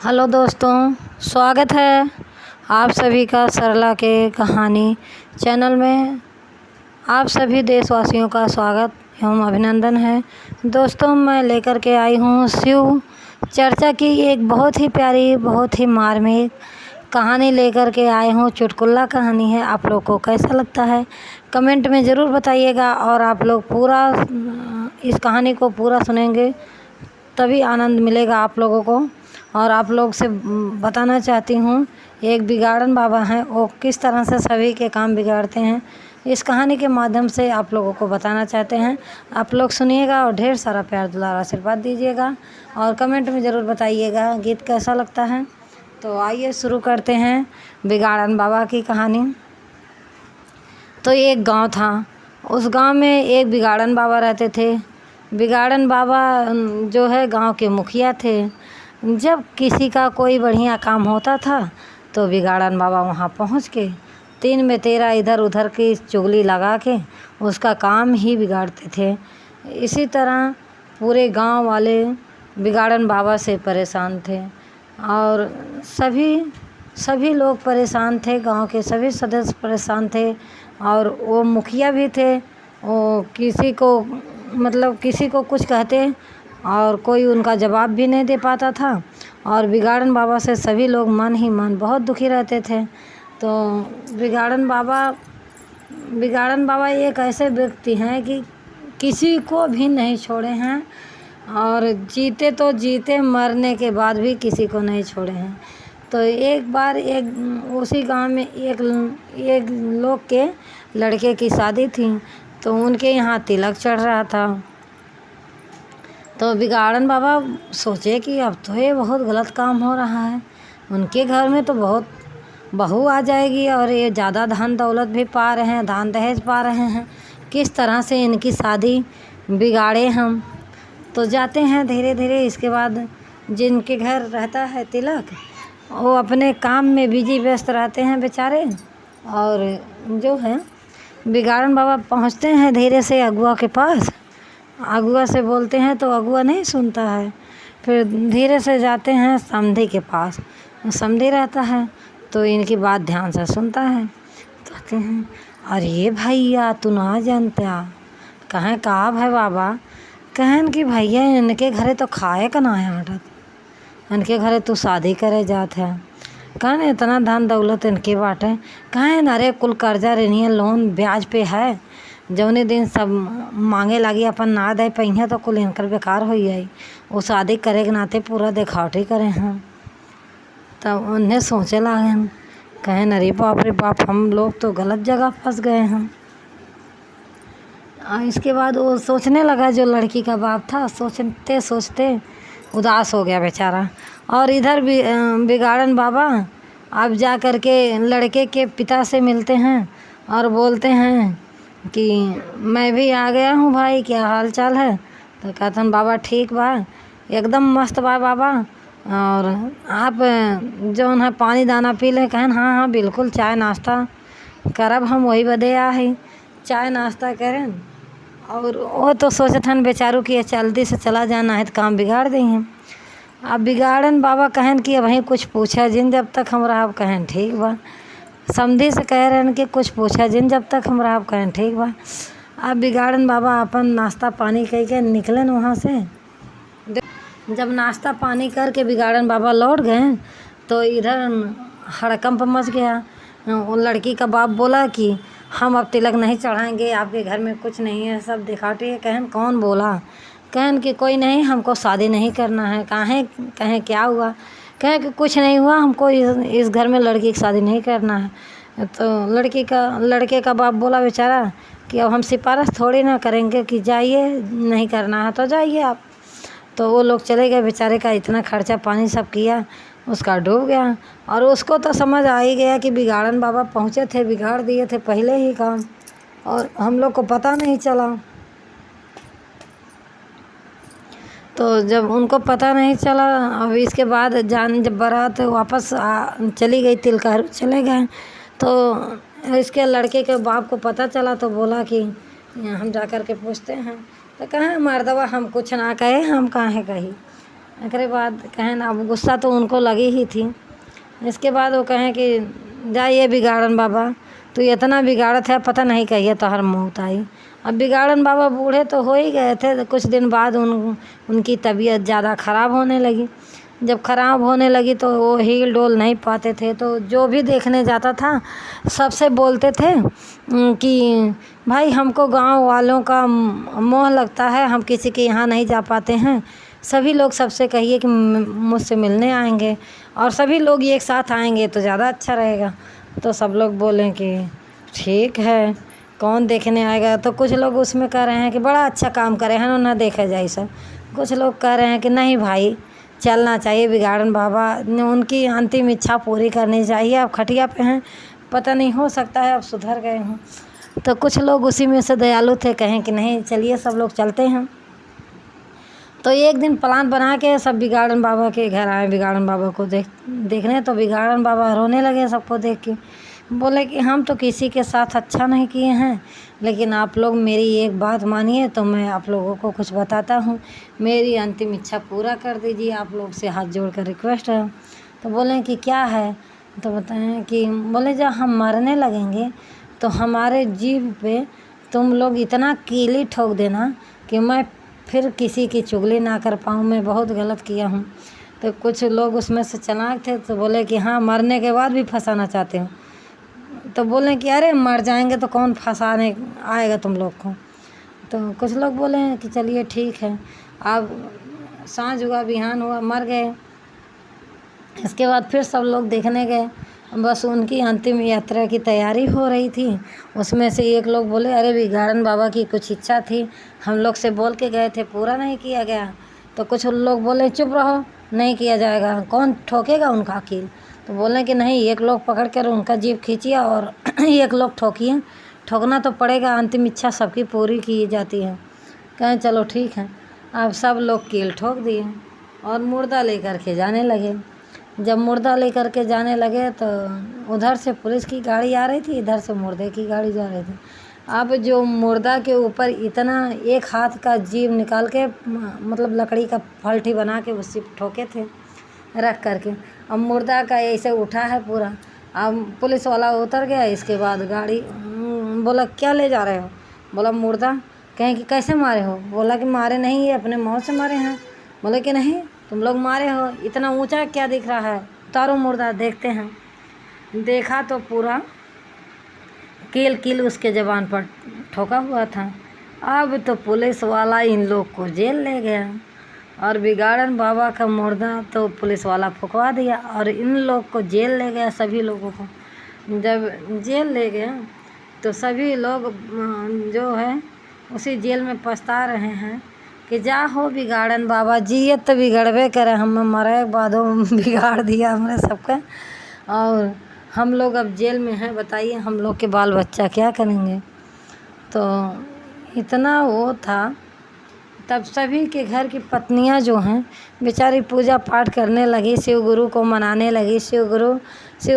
Hello दोस्तों, स्वागत है आप सभी का सरला के कहानी चैनल में। आप सभी देशवासियों का स्वागत एवं अभिनंदन है। दोस्तों, मैं लेकर के आई हूँ शिव चर्चा की एक बहुत ही प्यारी, बहुत ही मार्मिक कहानी लेकर के आए हूँ। चुटकुला कहानी है। आप लोग को कैसा लगता है कमेंट में ज़रूर बताइएगा। और आप लोग पूरा इस कहानी को पूरा सुनेंगे तभी आनंद मिलेगा आप लोगों को। और आप लोग से बताना चाहती हूँ, एक बिगाड़न बाबा हैं, वो किस तरह से सभी के काम बिगाड़ते हैं, इस कहानी के माध्यम से आप लोगों को बताना चाहते हैं। आप लोग सुनिएगा और ढेर सारा प्यार दुलार आशीर्वाद दीजिएगा और कमेंट में ज़रूर बताइएगा गीत कैसा लगता है। तो आइए शुरू करते हैं बिगाड़न बाबा की कहानी। तो एक गांव था, उस गांव में एक बिगाड़न बाबा रहते थे। बिगाड़न बाबा जो है गांव के मुखिया थे। जब किसी का कोई बढ़िया काम होता था तो बिगाड़न बाबा वहाँ पहुँच के 3 में 13 इधर उधर की चुगली लगा के उसका काम ही बिगाड़ते थे। इसी तरह पूरे गांव वाले बिगाड़न बाबा से परेशान थे और सभी लोग परेशान थे, गांव के सभी सदस्य परेशान थे। और वो मुखिया भी थे, वो किसी को कुछ कहते और कोई उनका जवाब भी नहीं दे पाता था। और बिगाड़न बाबा से सभी लोग मन ही मन बहुत दुखी रहते थे। तो बिगाड़न बाबा एक ऐसे व्यक्ति हैं कि किसी को भी नहीं छोड़े हैं और जीते तो जीते, मरने के बाद भी किसी को नहीं छोड़े हैं। तो एक बार उसी गांव में एक लोग के लड़के की शादी थी, तो उनके यहाँ तिलक चढ़ रहा था। तो बिगाड़न बाबा सोचे कि अब तो ये बहुत गलत काम हो रहा है, उनके घर में तो बहुत बहू आ जाएगी और ये ज़्यादा धन दौलत भी पा रहे हैं, दान दहेज पा रहे हैं, किस तरह से इनकी शादी बिगाड़े हम। तो जाते हैं धीरे धीरे। इसके बाद जिनके घर रहता है तिलक, वो अपने काम में बिजी व्यस्त रहते हैं बेचारे। और जो है बिगाड़न बाबा पहुंचते हैं धीरे से अगुआ के पास। अगुआ से बोलते हैं तो अगुआ नहीं सुनता है। फिर धीरे से जाते हैं समधी के पास। समधी रहता है तो इनकी बात ध्यान से सुनता है। कहते हैं, अरे भैया तू ना जानता। कहें का भाई बाबा? कहन कि भैया इनके घरे तो खाए का ना है हटत, इनके घरे तू शादी करे जात है। कहन इतना धन दौलत इनके बाटे। कहें अरे कुल कर्जा रेनिया लोन ब्याज पे है, जौने दिन सब मांगे लगी अपन ना दे पहिया तो कुल इनकर बेकार हो जाई। वो शादी करे के नाते पूरा दिखावटी करें हम। तब उन्हें सोचे लागन, कहें अरे बाप रे बाप, हम लोग तो गलत जगह फंस गए हैं। इसके बाद वो सोचने लगा, जो लड़की का बाप था, सोचते सोचते उदास हो गया बेचारा। और इधर भी बिगाड़न बाबा अब जा कर के लड़के के पिता से मिलते हैं और बोलते हैं कि मैं भी आ गया हूँ भाई, क्या हाल चाल है? तो कहते हैं बाबा ठीक बा, एकदम मस्त बा बाबा। और आप जो है पानी दाना पी लें? कहन हाँ हाँ बिल्कुल, चाय नाश्ता करब, हम वही बदे आ है, चाय नाश्ता करें। और वो तो सोचत हन बेचारू कि जल्दी से चला जाना है तो काम बिगाड़ दें। अब बिगाड़न बाबा कहन कि अब वहीं कुछ पूछा जिन जब तक हम रहा। कहन ठीक बा। समधी से कह रहे हैं कि कुछ पूछा जिन जब तक हम रहा। कहन ठीक बा। अब बिगाड़न बाबा अपन नाश्ता पानी कह के निकले वहाँ से। जब नाश्ता पानी करके बिगाड़न बाबा लौट गए तो इधर हड़कंप मच गया। वो लड़की का बाप बोला कि हम अब तिलक नहीं चढ़ाएंगे, आपके घर में कुछ नहीं है, सब दिखावटी है। कहन कौन बोला? कहन कि कोई नहीं, हमको शादी नहीं करना है। कहें क्या हुआ? कहें कि कुछ नहीं हुआ, हमको इस घर में लड़की की शादी नहीं करना है। तो लड़के का बाप बोला बेचारा कि अब हम सिफारिश थोड़ी ना करेंगे कि जाइए, नहीं करना है तो जाइए आप। तो वो लोग चले गए। बेचारे का इतना खर्चा पानी सब किया, उसका डूब गया। और उसको तो समझ आ ही गया कि बिगाड़न बाबा पहुँचे थे, बिगाड़ दिए थे पहले ही काम, और हम लोग को पता नहीं चला। तो जब उनको पता नहीं चला, अब इसके बाद जब बारात वापस चली गई, तिलकार चले गए, तो इसके लड़के के बाप को पता चला तो बोला कि हम जा कर के पूछते हैं। तो कहें मर्दवा हम कुछ ना कहे, हम काहे कही। एकरे बाद कहें ना, अब गुस्सा तो उनको लगी ही थी। इसके बाद वो कहें कि जाइए बिगाड़न बाबा, तू इतना बिगाड़त है, पता नहीं कहिए तो हर मौत आई। अब बिगाड़न बाबा बूढ़े तो हो ही गए थे, तो कुछ दिन बाद उनकी तबीयत ज़्यादा ख़राब होने लगी। जब ख़राब होने लगी तो वो हिल डोल नहीं पाते थे, तो जो भी देखने जाता था सबसे बोलते थे कि भाई हमको गांव वालों का मोह लगता है, हम किसी के यहाँ नहीं जा पाते हैं। सभी लोग सबसे कहिए कि मुझसे मिलने आएंगे और सभी लोग एक साथ आएंगे तो ज़्यादा अच्छा रहेगा। तो सब लोग बोलें कि ठीक है, कौन देखने आएगा। तो कुछ लोग उसमें कह रहे हैं कि बड़ा अच्छा काम करे हैं ना, देखा जाए सब। कुछ लोग कह रहे हैं कि नहीं भाई, चलना चाहिए बिगाड़न बाबा, उनकी अंतिम इच्छा पूरी करनी चाहिए। अब खटिया पे हैं, पता नहीं, हो सकता है अब सुधर गए हों। तो कुछ लोग उसी में से दयालु थे, कहें कि नहीं चलिए सब लोग चलते हैं। तो एक दिन प्लान बना के सब बिगाड़न बाबा के घर आए, बिगाड़न बाबा को देखने। तो बिगाड़न बाबा रोने लगे सबको देख के, बोले कि हम तो किसी के साथ अच्छा नहीं किए हैं, लेकिन आप लोग मेरी एक बात मानिए तो मैं आप लोगों को कुछ बताता हूँ, मेरी अंतिम इच्छा पूरा कर दीजिए, आप लोग से हाथ जोड़ कर रिक्वेस्ट है। तो बोले कि क्या है। तो बताएं कि बोले जब हम मरने लगेंगे तो हमारे जीभ पे तुम लोग इतना कीली ठोक देना कि मैं फिर किसी की चुगली ना कर पाऊँ, मैं बहुत गलत किया हूँ। तो कुछ लोग उसमें से चालाक थे, तो बोले कि हाँ, मरने के बाद भी फंसाना चाहते हो। तो बोले कि अरे मर जाएंगे तो कौन फंसाने आएगा तुम लोग को। तो कुछ लोग बोले कि चलिए ठीक है। अब सांझ हुआ, बिहान हुआ, मर गए। इसके बाद फिर सब लोग देखने गए, बस उनकी अंतिम यात्रा की तैयारी हो रही थी। उसमें से एक लोग बोले अरे बिगाड़न बाबा की कुछ इच्छा थी, हम लोग से बोल के गए थे, पूरा नहीं किया गया। तो कुछ लोग बोले चुप रहो, नहीं किया जाएगा, कौन ठोकेगा उनका कील। तो बोले कि नहीं, एक लोग पकड़ कर उनका जीभ खींचिए और एक लोग ठोकिए, ठोकना तो पड़ेगा, अंतिम इच्छा सबकी पूरी की जाती है। कहें चलो ठीक है। अब सब लोग कील ठोक दिए और मुर्दा लेकर के जाने लगे। जब मुर्दा लेकर के जाने लगे तो उधर से पुलिस की गाड़ी आ रही थी, इधर से मुर्दे की गाड़ी जा रही थी। अब जो मुर्दा के ऊपर इतना एक हाथ का जीभ निकाल के, मतलब लकड़ी का फलटी बना के उससे ठोके थे रख करके। अब मुर्दा का ऐसे उठा है पूरा। अब पुलिस वाला उतर गया। इसके बाद गाड़ी बोला क्या ले जा रहे हो। बोला मुर्दा। कहें कि कैसे मारे हो। बोला कि मारे नहीं, ये अपने मौत से मारे हैं। बोले कि नहीं, तुम लोग मारे हो, इतना ऊंचा क्या दिख रहा है, उतारो मुर्दा देखते हैं। देखा तो पूरा कील कील उसके ज़बान पर ठोका हुआ था। अब तो पुलिस वाला इन लोग को जेल ले गया और बिगाड़न बाबा का मुर्दा तो पुलिस वाला फुकवा दिया और इन लोग को जेल ले गया, सभी लोगों को। जब जेल ले गया तो सभी लोग जो है उसी जेल में पछता रहे हैं कि जा हो बिगाड़न बाबा, जिए तो बिगड़बे करे, हम मरे के बाद बिगाड़ दिया हमने सबका। और हम लोग अब जेल में हैं, बताइए हम लोग के बाल बच्चा क्या करेंगे। तो इतना वो था। तब सभी के घर की पत्नियां जो हैं बेचारी पूजा पाठ करने लगी, शिव गुरु को मनाने लगी। शिव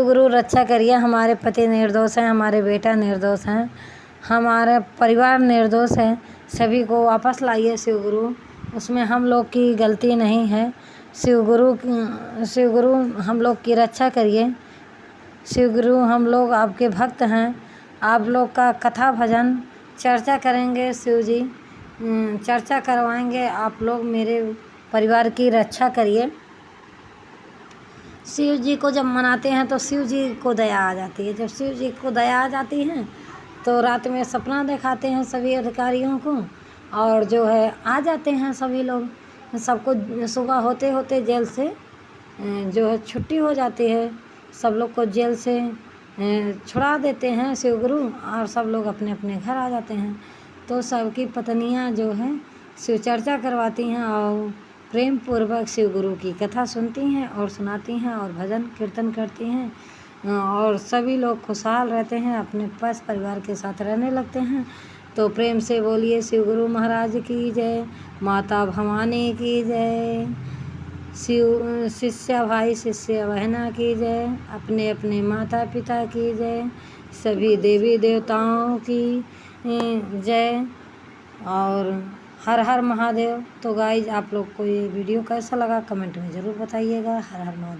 गुरु रक्षा करिए, हमारे पति निर्दोष हैं, हमारे बेटा निर्दोष हैं, हमारा परिवार निर्दोष है, सभी को वापस लाइए शिव गुरु, उसमें हम लोग की गलती नहीं है। शिव गुरु हम लोग की रक्षा करिए। शिव गुरु हम लोग आपके भक्त हैं, आप लोग का कथा भजन चर्चा करेंगे, शिव जी चर्चा करवाएंगे, आप लोग मेरे परिवार की रक्षा करिए। शिव जी को जब मनाते हैं तो शिव जी को दया आ जाती है। जब शिव जी को दया आ जाती है तो रात में सपना दिखाते हैं सभी अधिकारियों को और जो है आ जाते हैं सभी लोग। सबको सुबह होते होते जेल से जो है छुट्टी हो जाती है, सब लोग को जेल से छुड़ा देते हैं शिव गुरु और सब लोग अपने अपने घर आ जाते हैं। तो सबकी पत्नियां जो हैं शिव चर्चा करवाती हैं और प्रेम पूर्वक शिव गुरु की कथा सुनती हैं और सुनाती हैं और भजन कीर्तन करती हैं और सभी लोग खुशहाल रहते हैं, अपने पास परिवार के साथ रहने लगते हैं। तो प्रेम से बोलिए शिव गुरु महाराज की जय, माता भवानी की जय, शिव शिष्य भाई शिष्य बहना की जय, अपने अपने माता पिता की जय, सभी देवी देवताओं की जय। और हर हर महादेव। तो गाइज आप लोग को ये वीडियो कैसा लगा कमेंट में ज़रूर बताइएगा। हर हर महादेव।